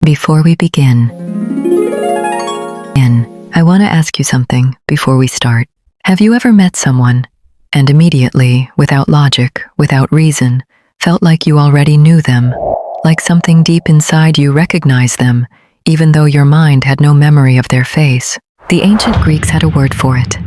Before we begin, I want to ask you something before we start. Have you ever met someone and immediately, without logic, without reason, felt like you already knew them, like something deep inside you recognized them, even though your mind had no memory of their face? The ancient Greeks had a word for it.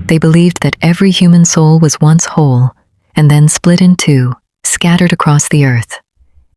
They believed that every human soul was once whole and then split in two, scattered across the earth,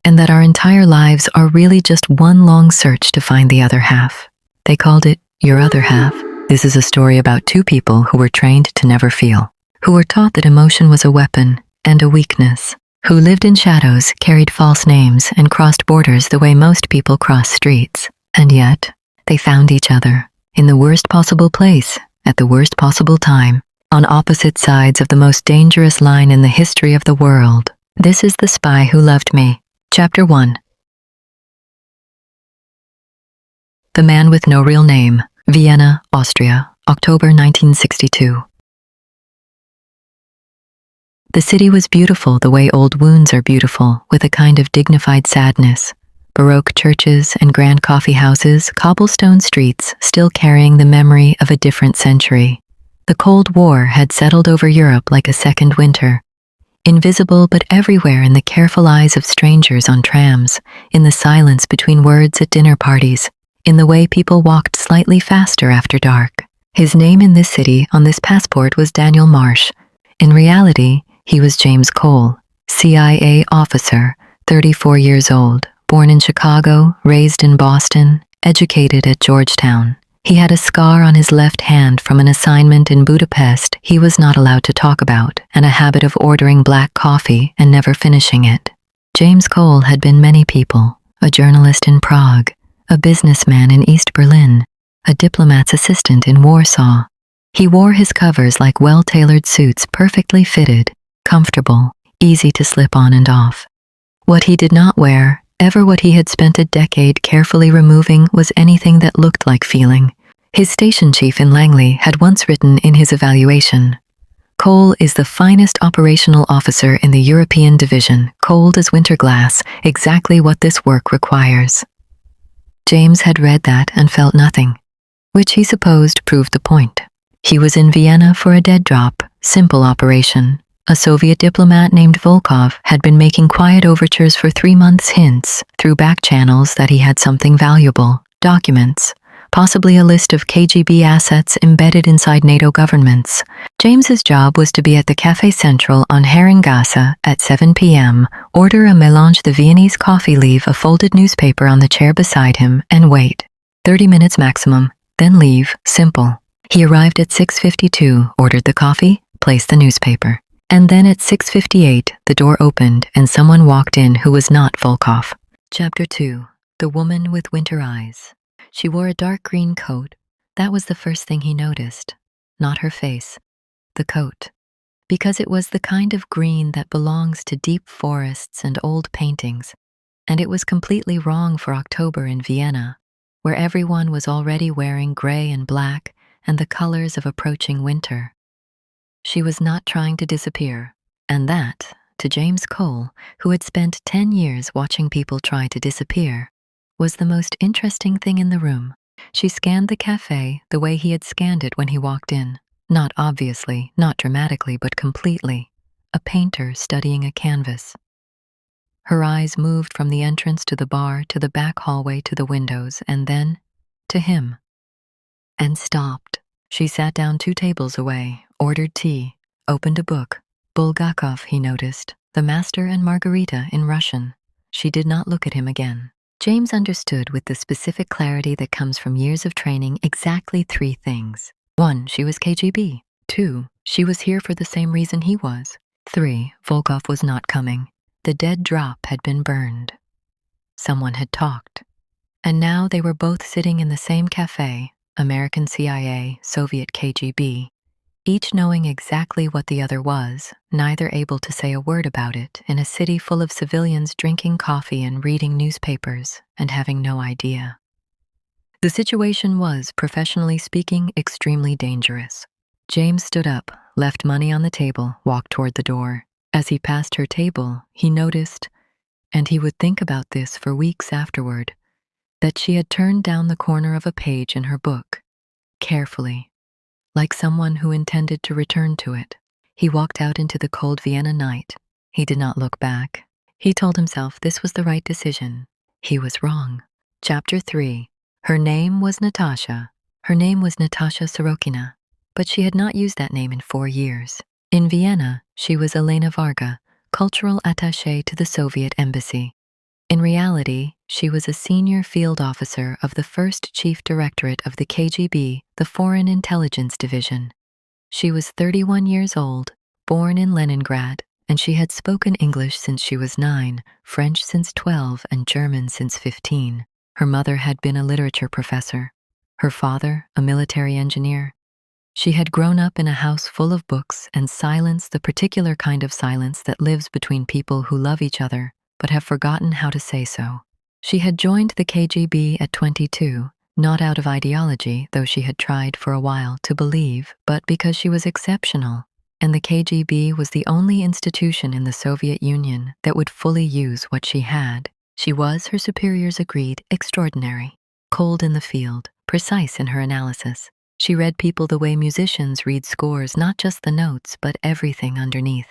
and that our entire lives are really just one long search to find the other half. They called it your other half. This is a story about two people who were trained to never feel, who were taught that emotion was a weapon and a weakness, who lived in shadows, carried false names, and crossed borders the way most people cross streets. And yet, they found each other in the worst possible place, at the worst possible time, on opposite sides of the most dangerous line in the history of the world. This is The Spy Who Loved Me. Chapter 1. The Man with No Real Name, Vienna, Austria, October 1962. The city was beautiful the way old wounds are beautiful, with a kind of dignified sadness. Baroque churches and grand coffee houses, cobblestone streets still carrying the memory of a different century. The Cold War had settled over Europe like a second winter. Invisible but everywhere in the careful eyes of strangers on trams, in the silence between words at dinner parties, in the way people walked slightly faster after dark. His name in this city on this passport was Daniel Marsh. In reality, he was James Cole, CIA officer, 34 years old, born in Chicago, raised in Boston, educated at Georgetown. He had a scar on his left hand from an assignment in Budapest he was not allowed to talk about, and a habit of ordering black coffee and never finishing it. James Cole had been many people: a journalist in Prague, a businessman in East Berlin, a diplomat's assistant in Warsaw. He wore his covers like well-tailored suits, perfectly fitted, comfortable, easy to slip on and off. What he did not wear, ever what he had spent a decade carefully removing, was anything that looked like feeling. His station chief in Langley had once written in his evaluation, "Cole is the finest operational officer in the European division, cold as winter glass, exactly what this work requires." James had read that and felt nothing, which he supposed proved the point. He was in Vienna for a dead drop, simple operation. A Soviet diplomat named Volkov had been making quiet overtures for 3 months, hints through back channels that he had something valuable, documents, possibly a list of KGB assets embedded inside NATO governments. James's job was to be at the Café Central on Herrengasse at 7 p.m., order a mélange de Viennese coffee, leave a folded newspaper on the chair beside him, and wait. 30 minutes maximum, then leave, simple. He arrived at 6:52, ordered the coffee, placed the newspaper. And then at 6:58, the door opened and someone walked in who was not Volkov. Chapter 2. The Woman with Winter Eyes. She wore a dark green coat. That was the first thing he noticed. Not her face. The coat. Because it was the kind of green that belongs to deep forests and old paintings. And it was completely wrong for October in Vienna, where everyone was already wearing gray and black and the colors of approaching winter. She was not trying to disappear, and that, to James Cole, who had spent 10 years watching people try to disappear, was the most interesting thing in the room. She scanned the cafe the way he had scanned it when he walked in. Not obviously, not dramatically, but completely. A painter studying a canvas. Her eyes moved from the entrance to the bar to the back hallway to the windows, and then to him. And stopped. She sat down 2 tables away, ordered tea, opened a book. Bulgakov, he noticed, The Master and Margarita in Russian. She did not look at him again. James understood with the specific clarity that comes from years of training exactly 3 things. 1, she was KGB. 2, she was here for the same reason he was. 3, Volkov was not coming. The dead drop had been burned. Someone had talked. And now they were both sitting in the same cafe, American CIA, Soviet KGB, each knowing exactly what the other was, neither able to say a word about it, in a city full of civilians drinking coffee and reading newspapers and having no idea. The situation was, professionally speaking, extremely dangerous. James stood up, left money on the table, walked toward the door. As he passed her table, he noticed, and he would think about this for weeks afterward, that she had turned down the corner of a page in her book, carefully, like someone who intended to return to it. He walked out into the cold Vienna night. He did not look back. He told himself this was the right decision. He was wrong. Chapter 3. Her name was Natasha. Her name was Natasha Sorokina, but she had not used that name in 4 years. In Vienna, she was Elena Varga, cultural attaché to the Soviet embassy. In reality, she was a senior field officer of the first chief directorate of the KGB, the Foreign Intelligence Division. She was 31 years old, born in Leningrad, and she had spoken English since she was 9, French since 12, and German since 15. Her mother had been a literature professor, her father a military engineer. She had grown up in a house full of books and silence, the particular kind of silence that lives between people who love each other but have forgotten how to say so. She had joined the KGB at 22, not out of ideology, though she had tried for a while to believe, but because she was exceptional, and the KGB was the only institution in the Soviet Union that would fully use what she had. She was, her superiors agreed, extraordinary, cold in the field, precise in her analysis. She read people the way musicians read scores, not just the notes, but everything underneath.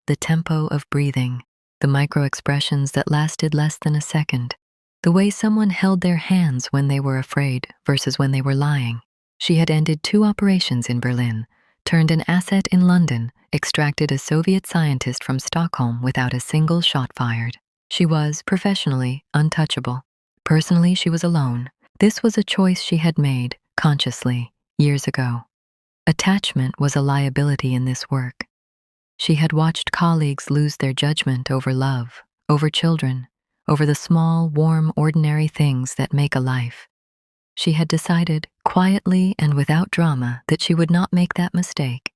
The tempo of breathing, the micro-expressions that lasted less than a second, the way someone held their hands when they were afraid versus when they were lying. She had ended 2 operations in Berlin, turned an asset in London, extracted a Soviet scientist from Stockholm without a single shot fired. She was, professionally, untouchable. Personally, she was alone. This was a choice she had made, consciously, years ago. Attachment was a liability in this work. She had watched colleagues lose their judgment over love, over children, over the small, warm, ordinary things that make a life. She had decided, quietly and without drama, that she would not make that mistake.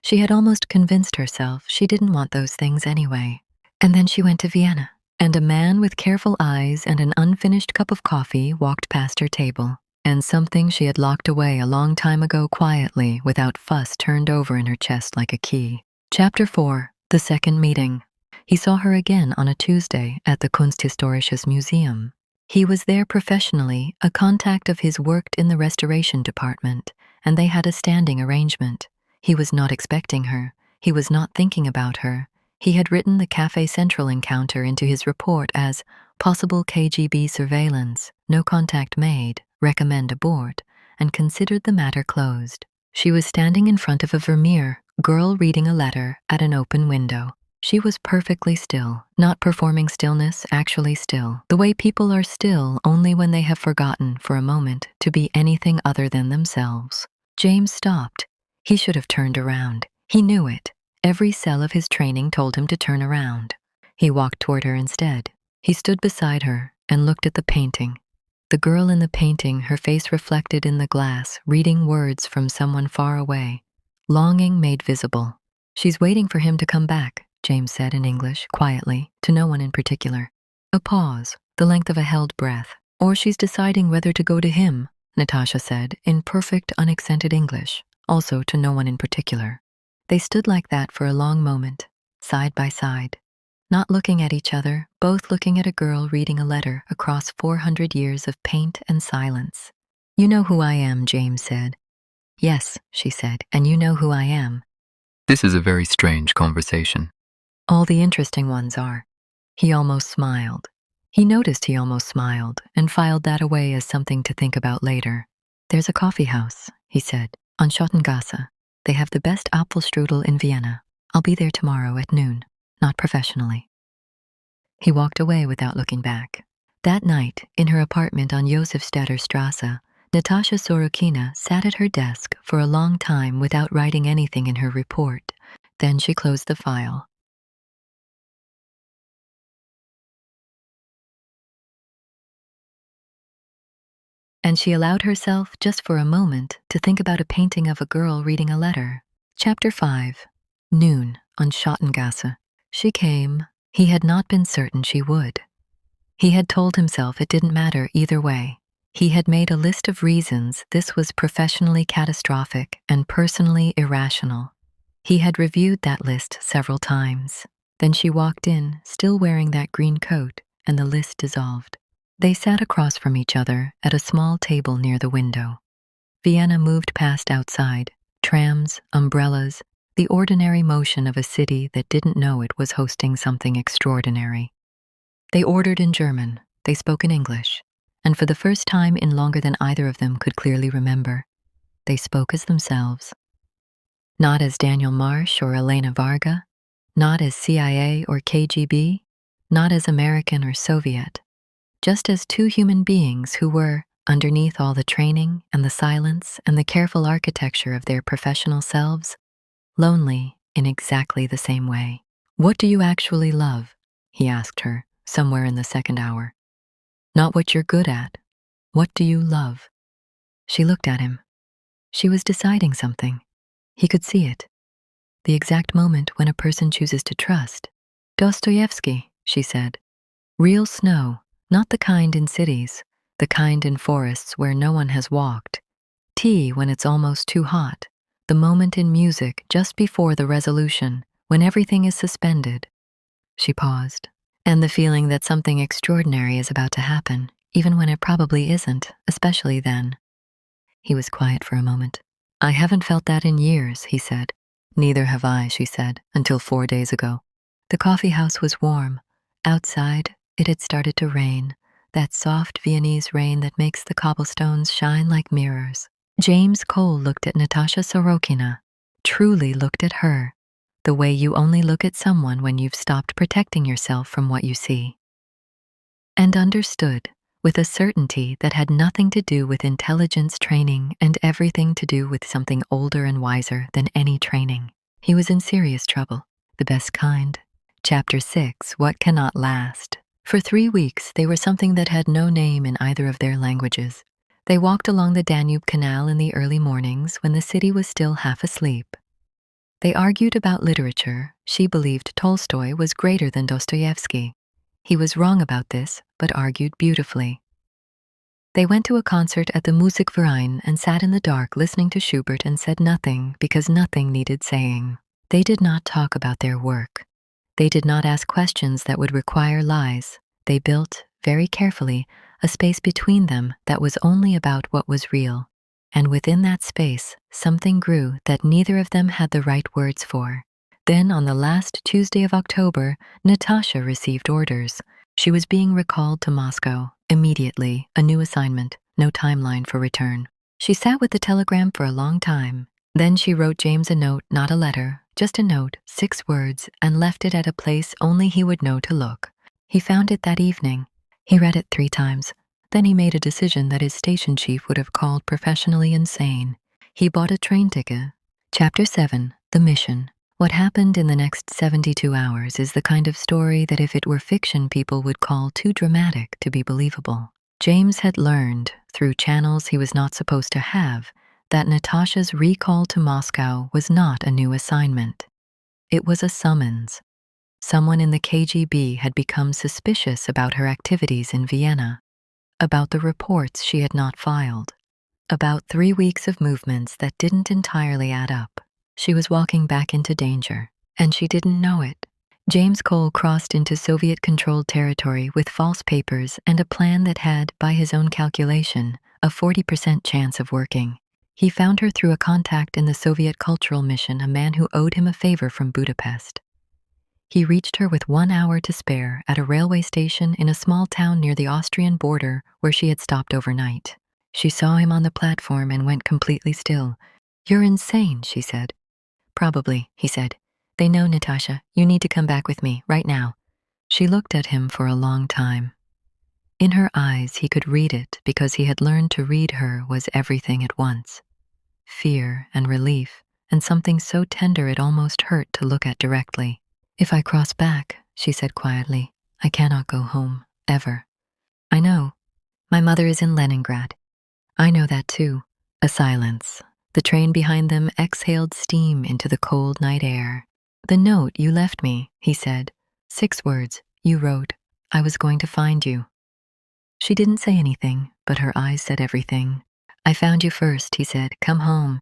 She had almost convinced herself she didn't want those things anyway. And then she went to Vienna, and a man with careful eyes and an unfinished cup of coffee walked past her table, and something she had locked away a long time ago quietly, without fuss, turned over in her chest like a key. Chapter 4. The Second Meeting. He saw her again on a Tuesday at the Kunsthistorisches Museum. He was there professionally, a contact of his worked in the restoration department, and they had a standing arrangement. He was not expecting her. He was not thinking about her. He had written the Café Central encounter into his report as possible KGB surveillance, no contact made, recommend abort, and considered the matter closed. She was standing in front of a Vermeer girl reading a letter at an open window. She was perfectly still, not performing stillness, actually still, the way people are still only when they have forgotten for a moment to be anything other than themselves. James stopped. He should have turned around. He knew it. Every cell of his training told him to turn around. He walked toward her instead. He stood beside her and looked at the painting. The girl in the painting, her face reflected in the glass, reading words from someone far away. Longing made visible. She's waiting for him to come back, James said in English, quietly, to no one in particular. A pause, the length of a held breath. Or she's deciding whether to go to him, Natasha said, in perfect, unaccented English, also to no one in particular. They stood like that for a long moment, side by side, not looking at each other, both looking at a girl reading a letter across 400 years of paint and silence. You know who I am, James said. Yes, she said, and you know who I am. This is a very strange conversation. All the interesting ones are. He almost smiled. He noticed he almost smiled and filed that away as something to think about later. There's a coffee house, he said, on Schottengasse. They have the best Apfelstrudel in Vienna. I'll be there tomorrow at noon, not professionally. He walked away without looking back. That night, in her apartment on Josefstädter Strasse, Natasha Sorokina sat at her desk for a long time without writing anything in her report. Then she closed the file. And she allowed herself, just for a moment, to think about a painting of a girl reading a letter. Chapter 5. Noon on Schottengasse. She came. He had not been certain she would. He had told himself it didn't matter either way. He had made a list of reasons this was professionally catastrophic and personally irrational. He had reviewed that list several times. Then she walked in, still wearing that green coat, and the list dissolved. They sat across from each other at a small table near the window. Vienna moved past outside, trams, umbrellas, the ordinary motion of a city that didn't know it was hosting something extraordinary. They ordered in German, they spoke in English, and for the first time in longer than either of them could clearly remember, they spoke as themselves. Not as Daniel Marsh or Elena Varga, not as CIA or KGB, not as American or Soviet, just as two human beings who were, underneath all the training and the silence and the careful architecture of their professional selves, lonely in exactly the same way. "What do you actually love?" he asked her, somewhere in the second hour. "Not what you're good at. What do you love?" She looked at him. She was deciding something. He could see it. The exact moment when a person chooses to trust. "Dostoevsky," she said. "Real snow, not the kind in cities, the kind in forests where no one has walked. Tea when it's almost too hot. The moment in music just before the resolution, when everything is suspended." She paused. "And the feeling that something extraordinary is about to happen, even when it probably isn't, especially then." He was quiet for a moment. "I haven't felt that in years," he said. "Neither have I," she said, "until 4 days ago." The coffee house was warm. Outside, it had started to rain, that soft Viennese rain that makes the cobblestones shine like mirrors. James Cole looked at Natasha Sorokina, truly looked at her, the way you only look at someone when you've stopped protecting yourself from what you see. And understood, with a certainty that had nothing to do with intelligence training and everything to do with something older and wiser than any training. He was in serious trouble, the best kind. Chapter 6, What Cannot Last. For 3 weeks, they were something that had no name in either of their languages. They walked along the Danube Canal in the early mornings when the city was still half asleep. They argued about literature. She believed Tolstoy was greater than Dostoevsky. He was wrong about this, but argued beautifully. They went to a concert at the Musikverein and sat in the dark listening to Schubert and said nothing because nothing needed saying. They did not talk about their work. They did not ask questions that would require lies. They built, very carefully, a space between them that was only about what was real. And within that space, something grew that neither of them had the right words for. Then, on the last Tuesday of October, Natasha received orders. She was being recalled to Moscow, immediately, a new assignment, no timeline for return. She sat with the telegram for a long time. Then she wrote James a note, not a letter, just a note, 6 words, and left it at a place only he would know to look. He found it that evening. He read it 3 times. Then he made a decision that his station chief would have called professionally insane. He bought a train ticket. Chapter 7, The Mission. What happened in the next 72 hours is the kind of story that if it were fiction people would call too dramatic to be believable. James had learned, through channels he was not supposed to have, that Natasha's recall to Moscow was not a new assignment. It was a summons. Someone in the KGB had become suspicious about her activities in Vienna, about the reports she had not filed, about 3 weeks of movements that didn't entirely add up. She was walking back into danger, and she didn't know it. James Cole crossed into Soviet-controlled territory with false papers and a plan that had, by his own calculation, a 40% chance of working. He found her through a contact in the Soviet Cultural Mission, a man who owed him a favor from Budapest. He reached her with 1 hour to spare at a railway station in a small town near the Austrian border where she had stopped overnight. She saw him on the platform and went completely still. "You're insane," she said. "Probably," he said. "They know, Natasha. You need to come back with me, right now." She looked at him for a long time. In her eyes he could read it because he had learned to read her was everything at once. Fear and relief, and something so tender it almost hurt to look at directly. "If I cross back," she said quietly, "I cannot go home, ever." "I know. My mother is in Leningrad." "I know that too." A silence. The train behind them exhaled steam into the cold night air. "The note you left me," he said. 6 words. "You wrote, I was going to find you." She didn't say anything, but her eyes said everything. "I found you first," he said. "Come home."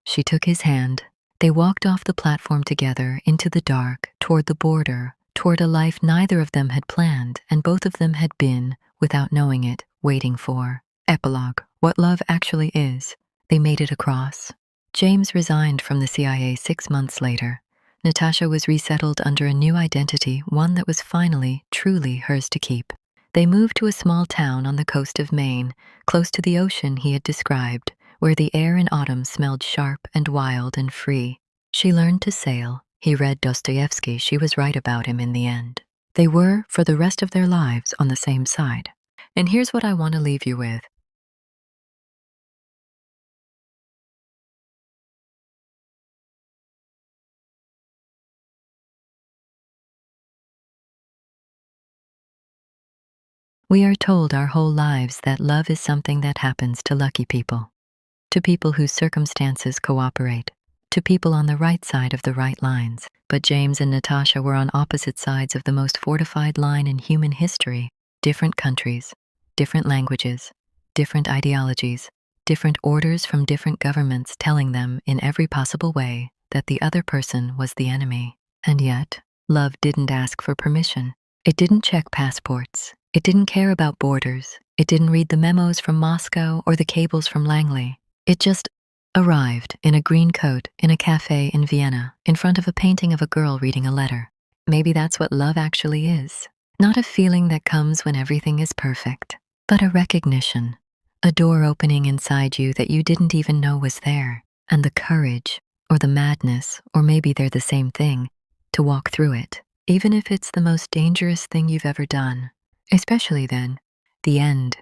She took his hand. They walked off the platform together into the dark, toward the border, toward a life neither of them had planned and both of them had been, without knowing it, waiting for. Epilogue. What love actually is. They made it across. James resigned from the CIA 6 months later. Natasha was resettled under a new identity, one that was finally, truly hers to keep. They moved to a small town on the coast of Maine, close to the ocean he had described, where the air in autumn smelled sharp and wild and free. She learned to sail. He read Dostoevsky. She was right about him in the end. They were, for the rest of their lives, on the same side. And here's what I want to leave you with. We are told our whole lives that love is something that happens to lucky people, to people whose circumstances cooperate, to people on the right side of the right lines. But James and Natasha were on opposite sides of the most fortified line in human history. Different countries, different languages, different ideologies, different orders from different governments telling them in every possible way that the other person was the enemy. And yet, love didn't ask for permission. It didn't check passports. It didn't care about borders. It didn't read the memos from Moscow or the cables from Langley. It just arrived in a green coat in a cafe in Vienna, in front of a painting of a girl reading a letter. Maybe that's what love actually is. Not a feeling that comes when everything is perfect, but a recognition, a door opening inside you that you didn't even know was there, and the courage, or the madness, or maybe they're the same thing, to walk through it, even if it's the most dangerous thing you've ever done. Especially then, the end,